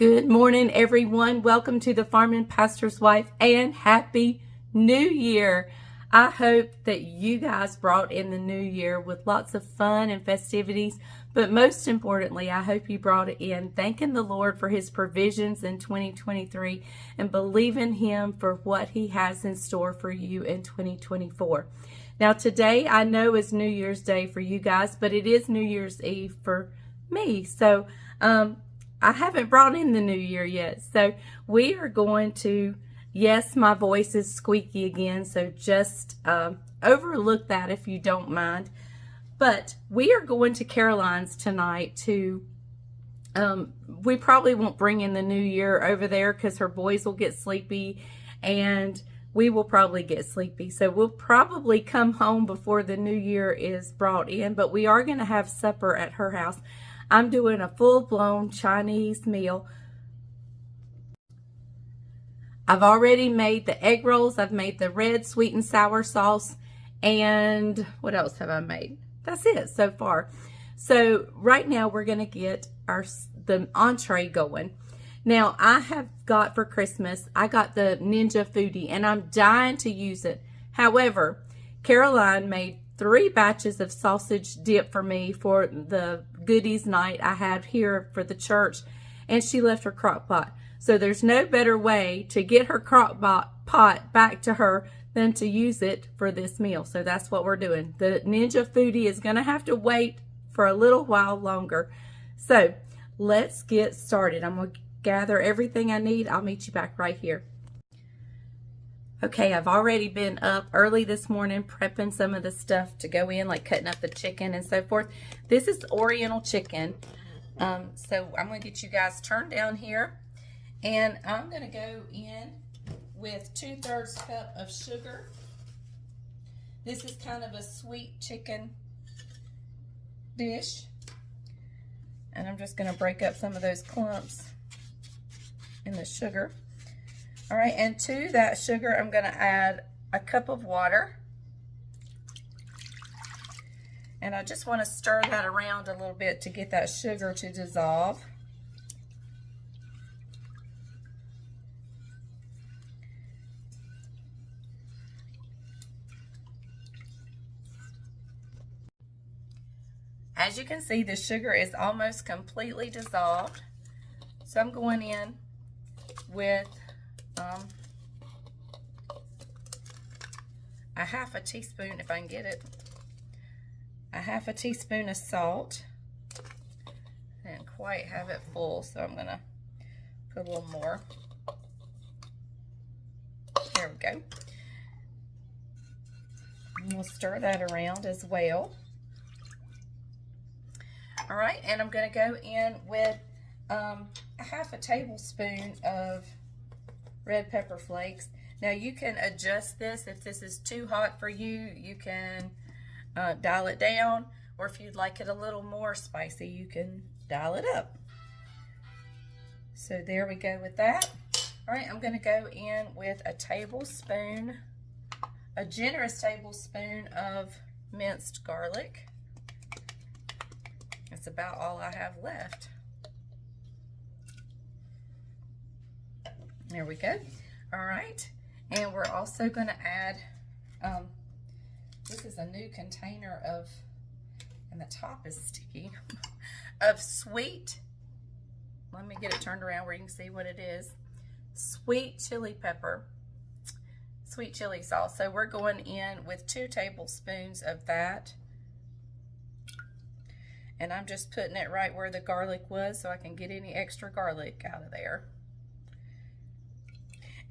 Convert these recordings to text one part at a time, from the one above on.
Good morning, everyone. Welcome to the Farming Pastor's Wife and Happy New Year. I hope that you guys brought in the new year with lots of fun and festivities, but most importantly, I hope you brought it in thanking the Lord for his provisions in 2023 and believing him for what he has in store for you in 2024. Now, today I know is New Year's Day for you guys, but it is New Year's Eve for me. So, I haven't brought in the new year yet. So we are going to, yes, my voice is squeaky again, so just overlook that if you don't mind. But we are going to Caroline's tonight to, we probably won't bring in the new year over there because her boys will get sleepy and we will probably get sleepy. So we'll probably come home before the new year is brought in, but we are going to have supper at her house. I'm doing a full-blown Chinese meal. I've already made the egg rolls. I've made the red sweet and sour sauce. And what else have I made? That's it so far. So right now we're going to get the entree going. Now I have got for Christmas, I got the Ninja Foodie and I'm dying to use it. However, Caroline made 3 batches of sausage dip for me for the goodies night I had here for the church, and she left her crock pot. So there's no better way to get her crock pot back to her than to use it for this meal. So that's what we're doing. The Ninja Foodie is going to have to wait for a little while longer. So let's get started. I'm going to gather everything I need. I'll meet you back right here. Okay, I've already been up early this morning prepping some of the stuff to go in, like cutting up the chicken and so forth. This is Oriental chicken. So I'm going to get you guys turned down here. And I'm going to go in with 2/3 cup of sugar. This is kind of a sweet chicken dish. And I'm just going to break up some of those clumps in the sugar. All right, and to that sugar, I'm going to add a cup of water. And I just want to stir that around a little bit to get that sugar to dissolve. As you can see, the sugar is almost completely dissolved. So I'm going in with a 1/2 teaspoon, if I can get it, a 1/2 teaspoon of salt. I didn't quite have it full, so I'm gonna put a little more. There we go. And we'll stir that around as well. All right, and I'm gonna go in with a 1/2 tablespoon of red pepper flakes. Now you can adjust this. If this is too hot for you, you can dial it down, or if you'd like it a little more spicy, you can dial it up. So there we go with that. All right, I'm going to go in with a tablespoon, a generous tablespoon of minced garlic. That's about all I have left. There we go. All right, and we're also going to add, this is a new container of, and the top is sticky, of sweet, let me get it turned around where you can see what it is, sweet chili pepper, sweet chili sauce. So we're going in with 2 tablespoons of that. And I'm just putting it right where the garlic was so I can get any extra garlic out of there.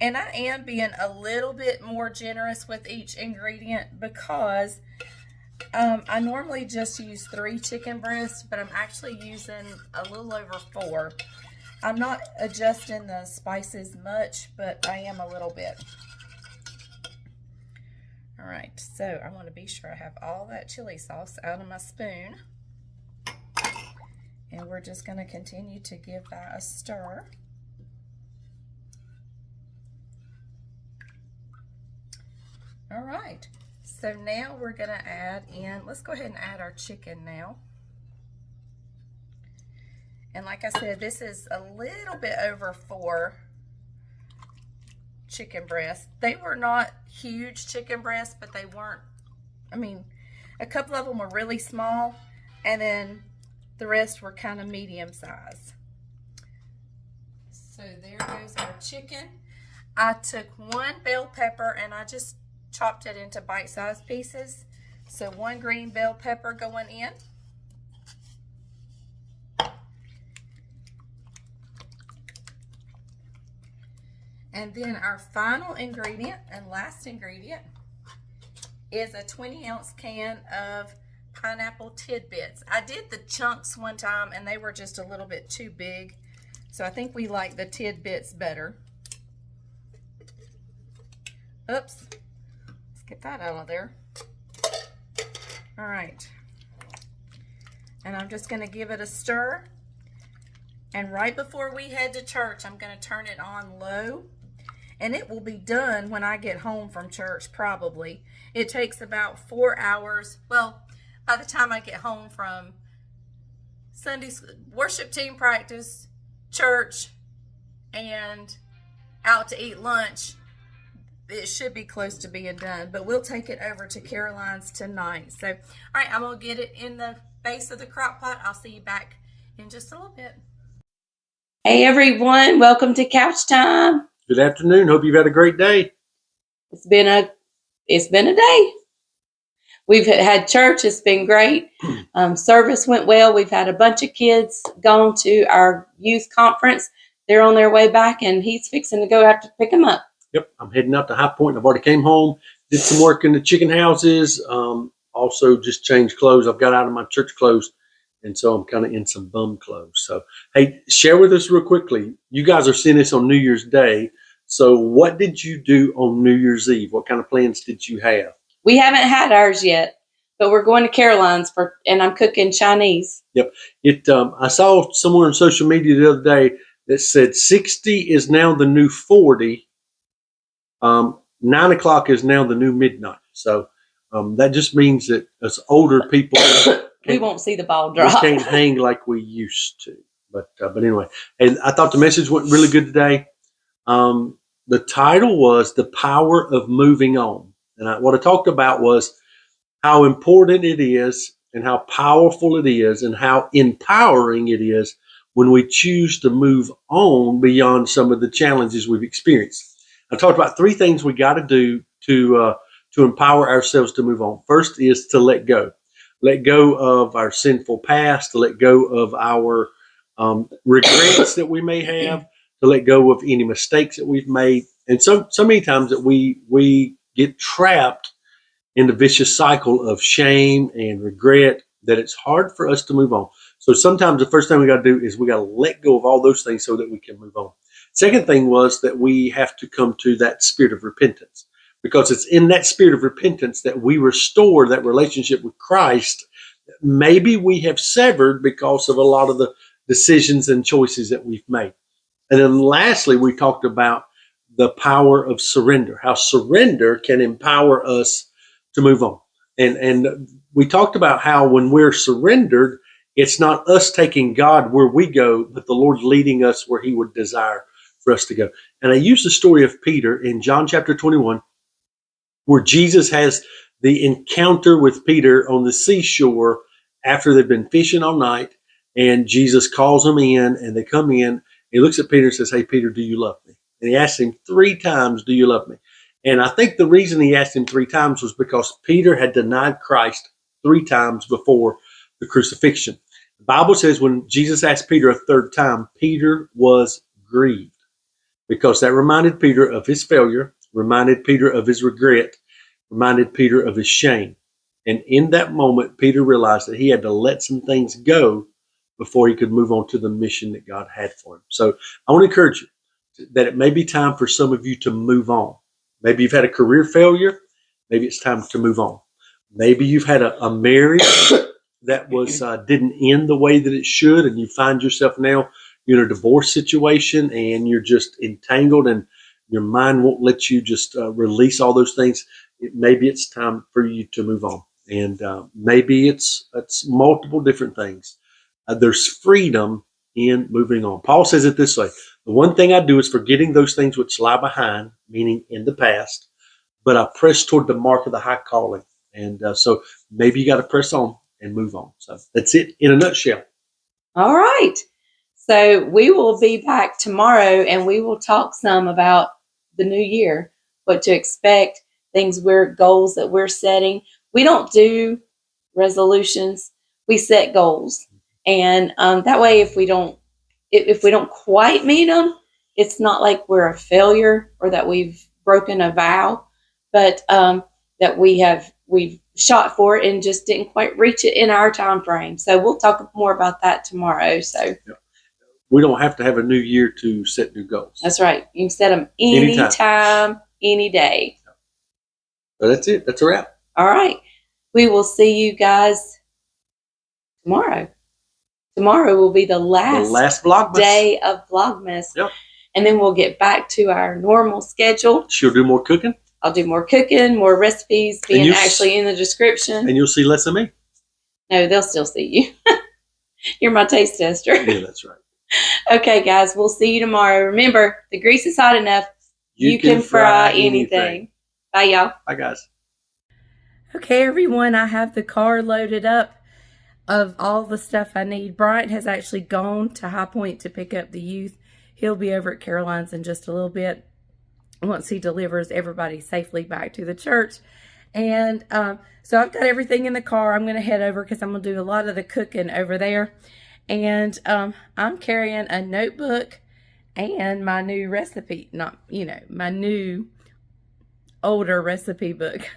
And I am being a little bit more generous with each ingredient because I normally just use 3 chicken breasts, but I'm actually using a little over 4. I'm not adjusting the spices much, but I am a little bit. All right, so I want to be sure I have all that chili sauce out of my spoon. And we're just going to continue to give that a stir. All right, so now we're going to add in, let's go ahead and add our chicken now. And like I said, this is a little bit over 4 chicken breasts. They were not huge chicken breasts, but they weren't, I mean, a couple of them were really small, and then the rest were kind of medium size. So there goes our chicken. I took 1 bell pepper and I just chopped it into bite-sized pieces. So 1 green bell pepper going in. And then our final ingredient and last ingredient is a 20-ounce can of pineapple tidbits. I did the chunks one time and they were just a little bit too big. So I think we like the tidbits better. Oops. Let's get that out of there. All right. And I'm just going to give it a stir. And right before we head to church, I'm going to turn it on low. And it will be done when I get home from church, probably. It takes about 4 hours. Well, by the time I get home from Sunday worship team practice, church, and out to eat lunch, it should be close to being done. But we'll take it over to Caroline's tonight. So, all right, I'm going to get it in the base of the crock pot. I'll see you back in just a little bit. Hey, everyone. Welcome to Couch Time. Good afternoon. Hope you've had a great day. It's been a day. We've had church. It's been great. Service went well. We've had a bunch of kids gone to our youth conference. They're on their way back, and he's fixing to go out to pick them up. Yep, I'm heading out to High Point. I've already came home, did some work in the chicken houses. Also just changed clothes. I've got out of my church clothes, and so I'm kind of in some bum clothes. So, hey, share with us real quickly. You guys are seeing this on New Year's Day. So what did you do on New Year's Eve? What kind of plans did you have? We haven't had ours yet, but we're going to Caroline's and I'm cooking Chinese. Yep. I saw somewhere on social media the other day that said 60 is now the new 40. 9 o'clock is now the new midnight. So that just means that us older people, we won't see the ball drop. We can't hang like we used to. But anyway, and I thought the message went really good today. The title was The Power of Moving On. And what I talked about was how important it is and how powerful it is and how empowering it is when we choose to move on beyond some of the challenges we've experienced. I talked about 3 things we got to do to empower ourselves to move on. First is to let go. Let go of our sinful past, to let go of our regrets that we may have, to let go of any mistakes that we've made. And so many times that we get trapped in the vicious cycle of shame and regret that it's hard for us to move on. So sometimes the first thing we got to do is we got to let go of all those things so that we can move on. Second thing was that we have to come to that spirit of repentance, because it's in that spirit of repentance that we restore that relationship with Christ. Maybe we have severed because of a lot of the decisions and choices that we've made. And then lastly, we talked about the power of surrender, how surrender can empower us to move on. And we talked about how when we're surrendered, it's not us taking God where we go, but the Lord leading us where he would desire for us to go. And I use the story of Peter in John chapter 21, where Jesus has the encounter with Peter on the seashore after they've been fishing all night. And Jesus calls them in, and they come in. He looks at Peter and says, "Hey, Peter, do you love me?" And he asks him 3 times, "Do you love me?" And I think the reason he asked him 3 times was because Peter had denied Christ 3 times before the crucifixion. The Bible says when Jesus asked Peter a 3rd time, Peter was grieved, because that reminded Peter of his failure, reminded Peter of his regret, reminded Peter of his shame. And in that moment, Peter realized that he had to let some things go before he could move on to the mission that God had for him. So I want to encourage you that it may be time for some of you to move on. Maybe you've had a career failure. Maybe it's time to move on. Maybe you've had a marriage that was didn't end the way that it should, and you find yourself now you're in a divorce situation and you're just entangled and your mind won't let you just release all those things. Maybe it's time for you to move on. And maybe it's multiple different things. There's freedom in moving on. Paul says it this way: the one thing I do is forgetting those things which lie behind, meaning in the past, but I press toward the mark of the high calling. And so maybe you got to press on and move on. So that's it in a nutshell. All right. So we will be back tomorrow and we will talk some about the new year, what to expect, goals that we're setting. We don't do resolutions. We set goals. And that way, if we don't quite meet them, it's not like we're a failure or that we've broken a vow, but that we've shot for it and just didn't quite reach it in our time frame. So we'll talk more about that tomorrow. So we don't have to have a new year to set new goals. That's right. You can set them anytime, any day. So that's it. That's a wrap. All right. We will see you guys tomorrow. Tomorrow will be the last Vlogmas day of Vlogmas. Yep. And then we'll get back to our normal schedule. She'll do more cooking. I'll do more cooking, more recipes being actually in the description. And you'll see less of me. No, they'll still see you. You're my taste tester. Yeah, that's right. Okay, guys, we'll see you tomorrow. Remember, the grease is hot enough. You can fry anything. Bye, y'all. Bye, guys. Okay, everyone, I have the car loaded up of all the stuff I need. Bryant has actually gone to High Point to pick up the youth. He'll be over at Caroline's in just a little bit once he delivers everybody safely back to the church. And so I've got everything in the car. I'm going to head over because I'm going to do a lot of the cooking over there. And I'm carrying a notebook and my new recipe, my new older recipe book.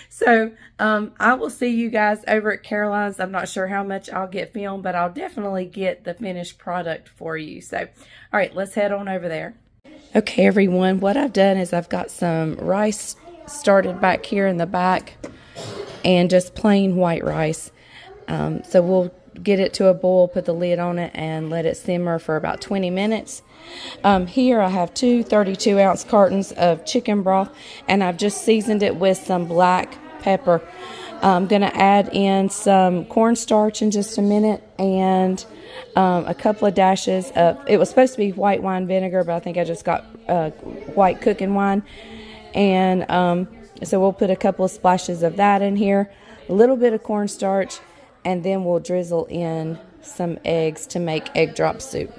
So I will see you guys over at Caroline's. I'm not sure how much I'll get filmed, but I'll definitely get the finished product for you. So, all right, let's head on over there. Okay, everyone, what I've done is I've got some rice started back here in the back and just plain white rice. So we'll get it to a boil, put the lid on it, and let it simmer for about 20 minutes. Here I have two 32-ounce cartons of chicken broth, and I've just seasoned it with some black pepper. I'm going to add in some cornstarch in just a minute and a couple of dashes of, it was supposed to be white wine vinegar, but I think I just got white cooking wine. And so we'll put a couple of splashes of that in here, a little bit of cornstarch, and then we'll drizzle in some eggs to make egg drop soup.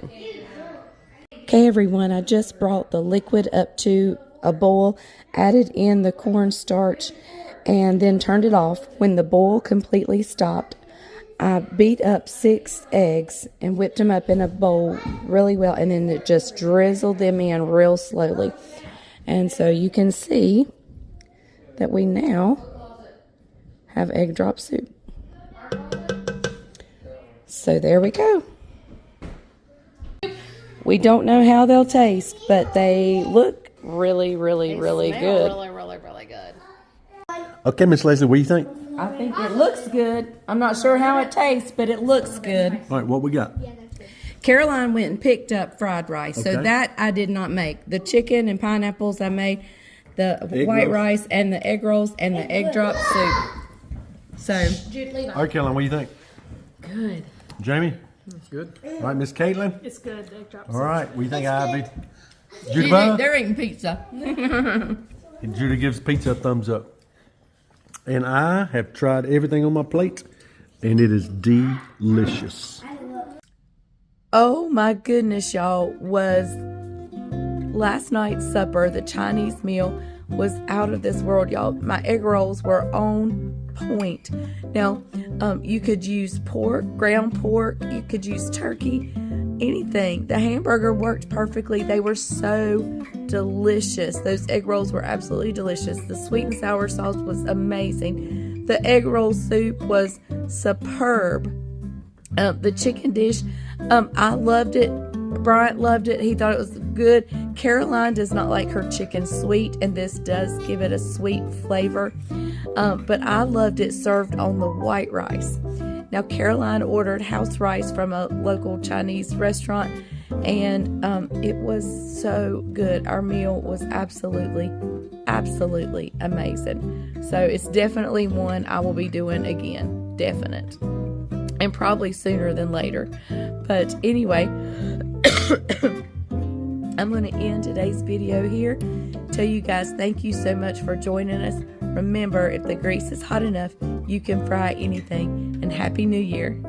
Okay, everyone, I just brought the liquid up to a boil, added in the cornstarch, and then turned it off. When the boil completely stopped, I beat up 6 eggs and whipped them up in a bowl really well, and then it just drizzled them in real slowly. And so you can see that we now have egg drop soup. So there we go. We don't know how they'll taste, but they look really, really, really good. Really good. Okay, Miss Leslie, what do you think? I think it looks good. I'm not sure how it tastes, but it looks good. All right, what we got? Caroline went and picked up fried rice. Okay. So that I did not make. The chicken and pineapples I made. The white rice and the egg rolls and the egg drop soup. So. All right, Caroline, what do you think? Good. Jamie? It's good. All right, Miss Caitlin? It's good. Egg drop All right, what do you think, Ivy? They're eating pizza. Judah gives pizza a thumbs up. And I have tried everything on my plate, and it is delicious. Oh my goodness, y'all, was last night's supper, the Chinese meal, was out of this world, y'all. My egg rolls were on point. Now, you could use pork, ground pork, you could use turkey, anything. The hamburger worked perfectly. They were so delicious. Those egg rolls were absolutely delicious. The sweet and sour sauce was amazing. The egg roll soup was superb. The chicken dish, I loved it. Bryant loved it. He thought it was good. Caroline does not like her chicken sweet, and this does give it a sweet flavor. But I loved it served on the white rice. Now, Caroline ordered house rice from a local Chinese restaurant, and it was so good. Our meal was absolutely amazing. So it's definitely one I will be doing again. Definite. and probably sooner than later. But anyway, I'm going to end today's video here. Tell you guys thank you so much for joining us. Remember, if the grease is hot enough, you can fry anything. And Happy New Year.